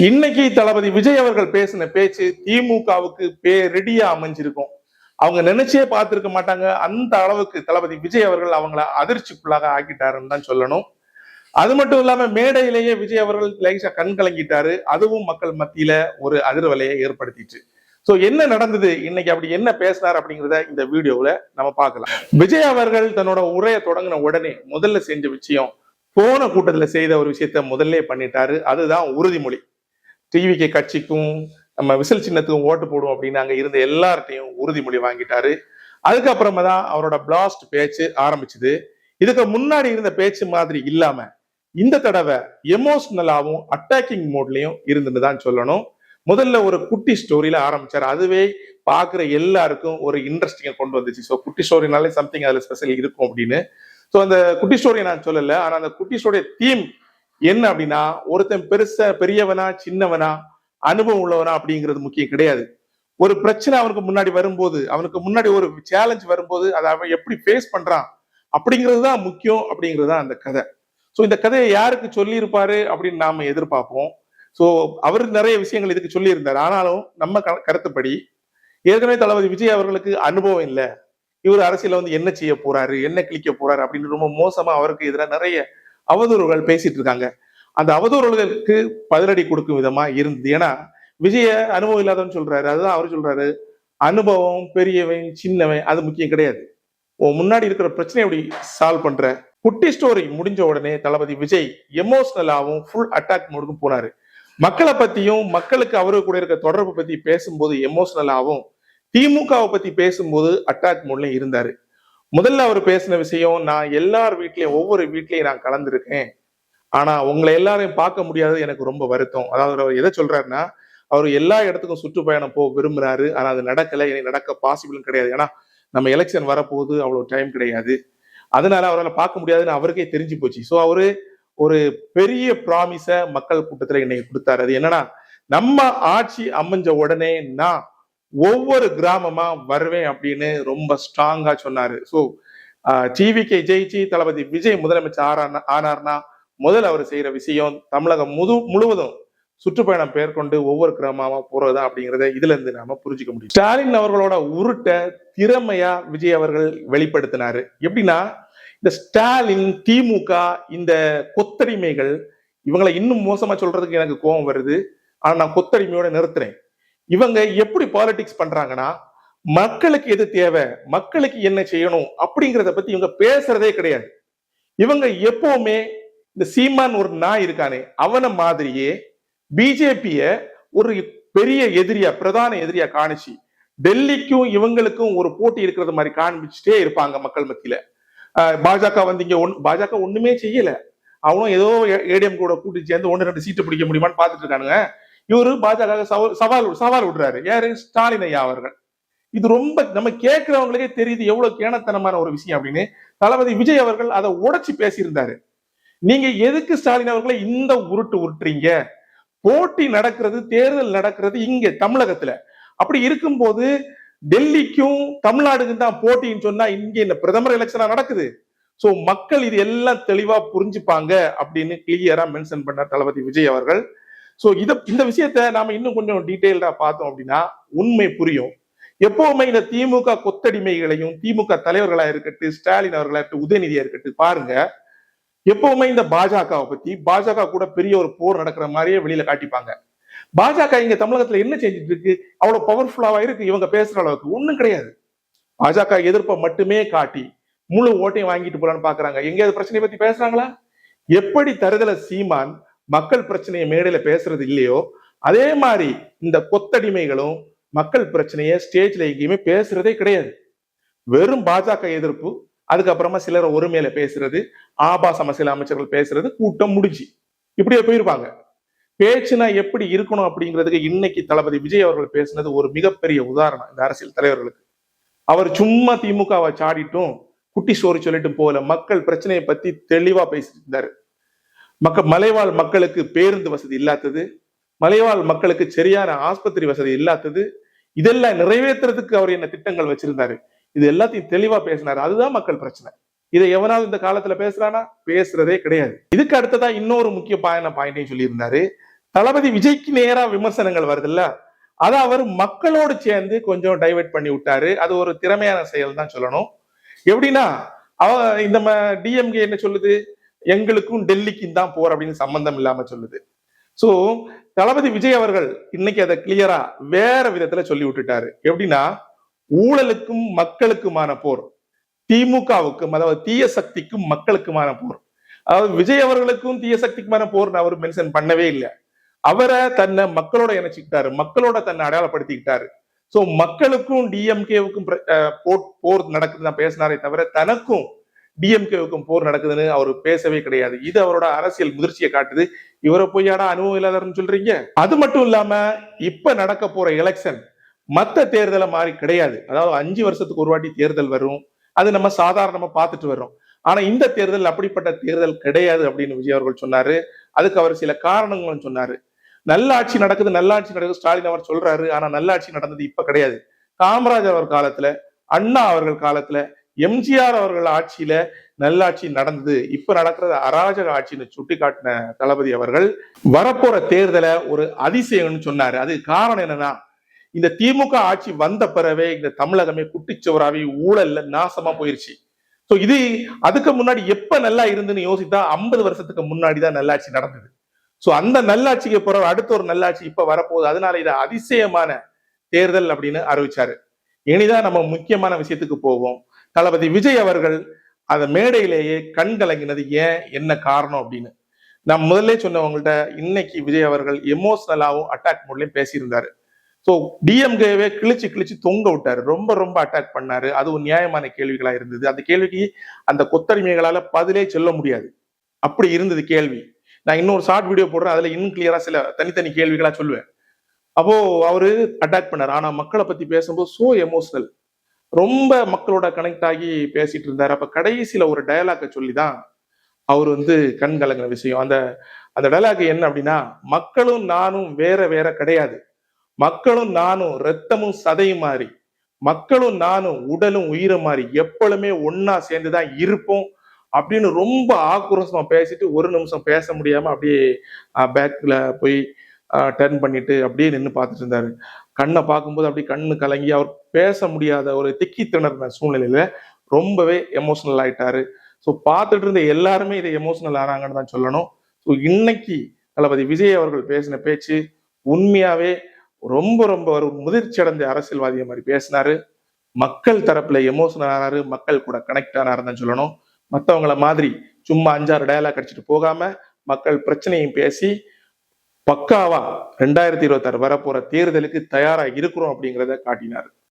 இன்னைக்கு தளபதி விஜய் அவர்கள் பேசின பேச்சு திமுகவுக்கு ரெடியா அமைஞ்சிருக்கும். அவங்க நினைச்சே பார்த்திருக்க மாட்டாங்க. அந்த அளவுக்கு தளபதி விஜய் அவர்கள் அவங்கள அதிர்ச்சிக்குள்ளாக ஆக்கிட்டாருன்னு தான் சொல்லணும். அது மட்டும் இல்லாம மேடையிலேயே விஜய் அவர்கள் லைசா கண் கலங்கிட்டாரு. அதுவும் மக்கள் மத்தியில ஒரு அதிர்வலையை ஏற்படுத்திச்சு. சோ என்ன நடந்தது இன்னைக்கு, அப்படி என்ன பேசினார் அப்படிங்கிறத இந்த வீடியோல நம்ம பார்க்கலாம். விஜய் அவர்கள் தன்னோட உரையை தொடங்கின உடனே முதல்ல செஞ்ச விஷயம், போன கூட்டத்துல செய்த ஒரு விஷயத்த முதல்ல பண்ணிட்டாரு. அதுதான் உறுதிமொழி. டிவிகே கட்சிக்கும் நம்ம விசில் சின்னத்துக்கும் ஓட்டு போடும் அப்படின்னு அங்க இருந்த எல்லார்ட்டையும் உறுதிமொழி வாங்கிட்டாரு. அதுக்கப்புறமா தான் அவரோட பிளாஸ்ட் பேச்சு ஆரம்பிச்சுது. இதுக்கு முன்னாடி இருந்த பேச்சு மாதிரி இல்லாம இந்த தடவை எமோஷனலாவும் அட்டாக்கிங் மோட்லயும் இருந்துன்னு தான் சொல்லணும். முதல்ல ஒரு குட்டி ஸ்டோரியில ஆரம்பிச்சாரு. அதுவே பாக்குற எல்லாருக்கும் ஒரு இன்ட்ரெஸ்டிங்கா கொண்டு வந்துச்சு. ஸோ குட்டி ஸ்டோரினாலே சம்திங் அதுல ஸ்பெஷல் இருக்கும் அப்படின்னு. ஸோ அந்த குட்டி ஸ்டோரியை நான் சொல்லல, ஆனா அந்த குட்டி ஸ்டோரிய தீம் என்ன அப்படின்னா, ஒருத்தன் பெரியவனா சின்னவனா அனுபவம் உள்ளவனா அப்படிங்கிறது முக்கியம் கிடையாது. ஒரு பிரச்சனை அவனுக்கு முன்னாடி வரும்போது, அவனுக்கு முன்னாடி ஒரு சேலஞ்ச் வரும்போது அதை அவன் எப்படி ஃபேஸ் பண்றான் அப்படிங்கிறது தான் முக்கியம். அப்படிங்கிறது தான் அந்த கதை. ஸோ இந்த கதையை யாருக்கு சொல்லியிருப்பாரு அப்படின்னு நாம எதிர்பார்ப்போம். ஸோ அவர் நிறைய விஷயங்கள் இதுக்கு சொல்லியிருந்தார். ஆனாலும் நம்ம கருத்துப்படி ஏற்கனவே தளபதி விஜய் அவர்களுக்கு அனுபவம் இல்லை. இவர் அரசியல என்ன செய்ய போறாரு, என்ன கிழிக்க போறாரு அப்படின்னு ரொம்ப மோசமா அவருக்கு எதிராக நிறைய அவதூறுகள் பேசிட்டு இருக்காங்க. அந்த அவதூறுகளுக்கு பதிலடி கொடுக்கும் விதமா இருந்தது. ஏன்னா விஜய அனுபவம் இல்லாதவன்னு சொல்றாரு. அதுதான் அவர் சொல்றாரு, அனுபவம் பெரியவன் சின்னவன் அது முக்கியம் கிடையாது. முன்னாடி இருக்கிற பிரச்சனை எப்படி சால்வ் பண்ற. குட்டி ஸ்டோரி முடிஞ்ச உடனே தளபதி விஜய் எமோஷனலாவும் ஃபுல் அட்டாக் மோடுக்கும் போனாரு. மக்களை பத்தியும் மக்களுக்கு அவரு கூட இருக்க தொடர்பு பத்தி பேசும்போது எமோஷனலாவும், திமுகவை பத்தி பேசும்போது அட்டாக் மோட்லயும் இருந்தாரு. முதல்ல அவர் பேசின விஷயம், நான் எல்லார் வீட்லயும் ஒவ்வொரு வீட்லயும் நான் கலந்துருக்கேன், ஆனா உங்களை எல்லாரையும் பார்க்க முடியாது, எனக்கு ரொம்ப வருத்தம். அதாவது அவர் எதை சொல்றாருன்னா, அவர் எல்லா இடத்துக்கும் சுற்றுப்பயணம் போக விரும்புறாரு. ஆனா அது நடக்கல, இனி நடக்க பாசிபிளும் கிடையாது. ஏன்னா நம்ம எலெக்ஷன் வரப்போகுது, அவ்வளவு டைம் கிடையாது. அதனால அவரால் பார்க்க முடியாதுன்னு அவருக்கே தெரிஞ்சு போச்சு. ஸோ அவரு ஒரு பெரிய ப்ராமிஸ மக்கள் கூட்டத்துல இன்னைக்கு கொடுத்தாரு. அது என்னன்னா, நம்ம ஆட்சி அமைஞ்ச உடனே நான் ஒவ்வொரு கிராமமா வருவேன் அப்படின்னு ரொம்ப ஸ்ட்ராங்கா சொன்னாரு. ஸோ டிவிகே ஜெயிச்சு தளபதி விஜய் முதலமைச்சர் ஆனார்னா முதல் அவர் செய்யற விஷயம் தமிழகம் முழுவதும் சுற்றுப்பயணம் மேற்கொண்டு ஒவ்வொரு கிராமமா போறதா அப்படிங்கிறத இதுல இருந்து நாம புரிஞ்சுக்க முடியும். ஸ்டாலின் அவர்களோட உருட்ட திறமையா விஜய் அவர்கள் வெளிப்படுத்தினாரு. எப்படின்னா, இந்த ஸ்டாலின் திமுக இந்த கொத்தடிமைகள் இவங்களை இன்னும் மோசமா சொல்றதுக்கு எனக்கு கோபம் வருது. ஆனா நான் கொத்தடிமையோட நிறுத்துறேன். இவங்க எப்படி பாலிடிக்ஸ் பண்றாங்கன்னா, மக்களுக்கு எது தேவை, மக்களுக்கு என்ன செய்யணும் அப்படிங்கிறத பத்தி இவங்க பேசுறதே கிடையாது. இவங்க எப்பவுமே இந்த சீமான் ஒரு நாய் இருக்கானே அவன மாதிரியே பிஜேபிய ஒரு பெரிய எதிரியா, பிரதான எதிரியா காணிச்சு டெல்லிக்கும் இவங்களுக்கும் ஒரு போட்டி இருக்கிறது மாதிரி காண்பிச்சுட்டே இருப்பாங்க மக்கள் மத்தியில. பாஜக இங்க பாஜக ஒண்ணுமே செய்யல. அவனும் ஏதோ ஏடிஎம் கூட கூட்டி சேர்ந்து 1-2 சீட்டு பிடிக்க முடியுமான்னு பாத்துட்டு இருக்கானுங்க. இவரு பாஜக சவால் விடுறாரு. யாரு? ஸ்டாலின் ஐயா அவர்கள். இது ரொம்ப நம்ம கேட்கிறவங்களுக்கே தெரியுது எவ்வளவு கேணத்தனமான ஒரு விஷயம் அப்படின்னு. தளபதி விஜய் அவர்கள் அதை உடைச்சு பேசியிருந்தாரு. நீங்க எதுக்கு ஸ்டாலின் அவர்களை இந்த உருட்டுறீங்க? போட்டி நடக்கிறது, தேர்தல் நடக்கிறது இங்க தமிழகத்துல. அப்படி இருக்கும்போது டெல்லிக்கும் தமிழ்நாடுக்கும் தான் போட்டின்னு சொன்னா இங்க இந்த பிரதமர் எலெக்ஷனா நடக்குது. சோ மக்கள் இது எல்லாம் தெளிவா புரிஞ்சுப்பாங்க அப்படின்னு கிளியரா மென்ஷன் பண்ண தளபதி விஜய் அவர்கள். சோ இந்த விஷயத்த நாம இன்னும் கொஞ்சம் டீடைல்டா பார்த்தோம் அப்படின்னா உண்மை புரியும். எப்பவுமே இந்த திமுக கொத்தடிமைகளையும் திமுக தலைவர்களா இருக்கட்டும், ஸ்டாலின் அவர்களா இருக்கட்டும், உதயநிதியா இருக்கட்டும், பாருங்க எப்பவுமே இந்த பாஜகவை பத்தி பாஜக கூட பெரிய ஒரு போர் நடக்கிற மாதிரியே வெளியில காட்டிப்பாங்க. பாஜக இங்க தமிழகத்துல என்ன செஞ்சுட்டு இருக்கு, அவ்வளவு பவர்ஃபுல்லாவா இருக்கு இவங்க பேசுற அளவுக்கு ஒண்ணும் கிடையாது. பாஜக எதிர்ப்பை மட்டுமே காட்டி முழு ஓட்டையும் வாங்கிட்டு போலான்னு பாக்குறாங்க. எங்கேயாவது பிரச்சனையை பத்தி பேசுறாங்களா? எப்படி தருதல சீமான் மக்கள் பிரச்சனையை மேடையில பேசுறது இல்லையோ, அதே மாதிரி இந்த கொத்தடிமைகளும் மக்கள் பிரச்சனையை ஸ்டேஜ்ல எங்கேயுமே பேசுறதே கிடையாது. வெறும் பாஜக எதிர்ப்பு, அதுக்கப்புறமா சிலர் ஒருமையில பேசுறது, ஆபாச அரசியல் அமைச்சர்கள் பேசுறது, கூட்டம் முடிஞ்சு இப்படியே போயிருப்பாங்க. பேச்சுனா எப்படி இருக்கணும் அப்படிங்கிறதுக்கு இன்னைக்கு தளபதி விஜய் அவர்கள் பேசுனது ஒரு மிகப்பெரிய உதாரணம் இந்த அரசியல் தலைவர்களுக்கு. அவர் சும்மா திமுகவை சாடிட்டும் குட்டி ஸ்டோரி சொல்லிட்டும் போல மக்கள் பிரச்சனையை பத்தி தெளிவா பேசிட்டு இருந்தாரு. மலைவாழ் மக்களுக்கு பேருந்து வசதி இல்லாதது, மலைவாழ் மக்களுக்கு சரியான ஆஸ்பத்திரி வசதி இல்லாதது, இதெல்லாம் நிறைவேற்றுறதுக்கு அவர் என்ன திட்டங்கள் வச்சிருந்தாரு, இது எல்லாத்தையும் தெளிவா பேசினாரு. அதுதான் மக்கள் பிரச்சனை. இதை எவனாவது இந்த காலத்துல பேசுறானா? பேசுறதே கிடையாது. இதுக்கு அடுத்ததா இன்னொரு முக்கிய பாயிண்டையும் சொல்லியிருந்தாரு. தளபதி விஜய்க்கு நேரா விமர்சனங்கள் வருதுல்ல, அதை அவர் மக்களோடு சேர்ந்து கொஞ்சம் டைவர்ட் பண்ணி விட்டாரு. அது ஒரு திறமையான செயல் தான் சொல்லணும். எப்படின்னா, அவ இந்த டிஎம்கே என்ன சொல்லுது, எங்களுக்கும் டெல்லிக்கும் தான் போர் அப்படின்னு சம்பந்தம் இல்லாம சொல்லுது. சோ தளபதி விஜய் அவர்கள் இன்னைக்கு அதை கிளியரா வேற விதத்துல சொல்லி விட்டுட்டாரு. எப்படின்னா, ஊழலுக்கும் மக்களுக்குமான போர், திமுகவுக்கும் அதாவது தீய சக்திக்கும் மக்களுக்குமான போர். அதாவது விஜய் அவர்களுக்கும் தீய சக்திக்குமான போர் அவர் மென்ஷன் பண்ணவே இல்லை. அவரை தன்னை மக்களோட இணைச்சுக்கிட்டாரு, மக்களோட தன்னை அடையாளப்படுத்திக்கிட்டாரு. சோ மக்களுக்கும் டிஎம்கேவுக்கும் போர் நடக்குதுன்னு தான் பேசினாரே தவிர தனக்கும் டிஎம்கேவுக்கும் போர் நடக்குதுன்னு அவர் பேசவே கிடையாது. இது அவரோட அரசியல் முதிர்ச்சியை காட்டுது. இவரை போய்யாடா அனுபவம் இல்லாதவர்னு சொல்றீங்க. அது மட்டும் இல்லாம இப்ப நடக்க போற எலெக்ஷன் மத்த தேர்தலை மாதிரி கிடையாது. அதாவது 5 வருஷத்துக்கு ஒரு வாட்டி தேர்தல் வரும், அது நம்ம சாதாரணமா பார்த்துட்டு வர்றோம். ஆனா இந்த தேர்தல் அப்படிப்பட்ட தேர்தல் கிடையாது அப்படின்னு விஜய் அவர்கள் சொன்னாரு. அதுக்கு அவர் சில காரணங்களும் சொன்னாரு. நல்லாட்சி நடக்குது, நல்லாட்சி நடக்குது ஸ்டாலின் அவர் சொல்றாரு. ஆனா நல்லாட்சி நடந்தது இப்ப கிடையாது. காமராஜர் அவர் காலத்துல, அண்ணா அவர்கள் காலத்துல, எம்ஜிஆர் அவர்கள் ஆட்சியில நல்லாட்சி நடந்தது. இப்ப நடக்கிறது அராஜக ஆட்சின்னு சுட்டி காட்டின தளபதி அவர்கள் வரப்போற தேர்தலை ஒரு அதிசயம்னு சொன்னாரு. அது காரணம் என்னன்னா, இந்த திமுக ஆட்சி வந்த பிறவே இந்த தமிழகமே குட்டிச்சுவராவி ஊழல்ல நாசமா போயிருச்சு. சோ இது அதுக்கு முன்னாடி எப்ப நல்லா இருந்துன்னு யோசித்தா 50 வருஷத்துக்கு முன்னாடி தான் நல்லாட்சி நடந்தது. சோ அந்த நல்லாட்சிக்கு போற அடுத்த ஒரு நல்லாட்சி இப்ப வரப்போகுது. அதனால இது அதிசயமான தேர்தல் அப்படின்னு அறிவிச்சாரு. இனிதான் நம்ம முக்கியமான விஷயத்துக்கு போவோம். தளபதி விஜய் அவர்கள் அந்த மேடையிலேயே கண் கலங்கினது ஏன், என்ன காரணம் அப்படின்னு நான் முதல்ல சொன்னவங்கள்ட்ட, இன்னைக்கு விஜய் அவர்கள் எமோஷனலாவும் அட்டாக் மூட்லயும் பேசியிருந்தாரு. சோ டிஎம்கேவே கிழிச்சு கிழிச்சு தொங்க விட்டாரு, ரொம்ப ரொம்ப அட்டாக் பண்ணாரு. அது ஒரு நியாயமான கேள்விகளா இருந்தது. அந்த கேள்விக்கு அந்த கொத்தடிமைகளால பதிலே சொல்ல முடியாது, அப்படி இருந்தது கேள்வி. நான் இன்னொரு ஷார்ட் வீடியோ போடுறேன், அதுல இன்னும் கிளியரா சில தனித்தனி கேள்விகளா சொல்லுவேன். அப்போ அவரு அட்டாக் பண்ணாரு. ஆனா மக்களை பத்தி பேசும்போது சோ எமோஷனல், ரொம்ப மக்களோட கனெக்ட் ஆகி பேசிட்டு இருந்தாரு. அப்ப கடைசியில ஒரு டயலாக சொல்லிதான் அவர் கண் கலங்கின விஷயம். அந்த அந்த டயலாக் என்ன அப்படின்னா, மக்களும் நானும் வேற வேற கிடையாது, மக்களும் நானும் ரத்தமும் சதையும் மாறி, மக்களும் நானும் உடலும் உயிரும் மாறி எப்பொழுதுமே ஒன்னா சேர்ந்துதான் இருப்போம் அப்படின்னு ரொம்ப ஆக்ரோஷமா பேசிட்டு ஒரு நிமிஷம் பேச முடியாம அப்படியே பேக்ல போய் டர்ன் பண்ணிட்டு அப்படியே நின்று பார்த்துட்டு இருந்தாரு. கண்ணை பார்க்கும்போது அப்படியே கண்ணு கலங்கி அவர் பேச முடியாத ஒரு திக்கி திணறின சூழ்நிலையில ரொம்பவே எமோஷனல் ஆயிட்டாரு. ஸோ பார்த்துட்டு இருந்த எல்லாருமே இதை எமோஷனல் ஆனாங்கன்னு தான் சொல்லணும். ஸோ இன்னைக்கு தளபதி விஜய் அவர்கள் பேசின பேச்சு உண்மையாவே ரொம்ப ரொம்ப ஒரு முதிர்ச்சி அடைஞ்ச அரசியல்வாதிய மாதிரி பேசினாரு. மக்கள் தரப்புல எமோஷனல் ஆனாரு, மக்கள் கூட கனெக்ட் ஆனாருன்னு தான் சொல்லணும். மற்றவங்கள மாதிரி சும்மா 5-6 டயலாக் அடிச்சுட்டு போகாம மக்கள் பிரச்சனையும் பேசி பக்காவா 2026 வரப்போற தேர்தலுக்கு தயாரா இருக்கிறோம் அப்படிங்கிறத காட்டினார்.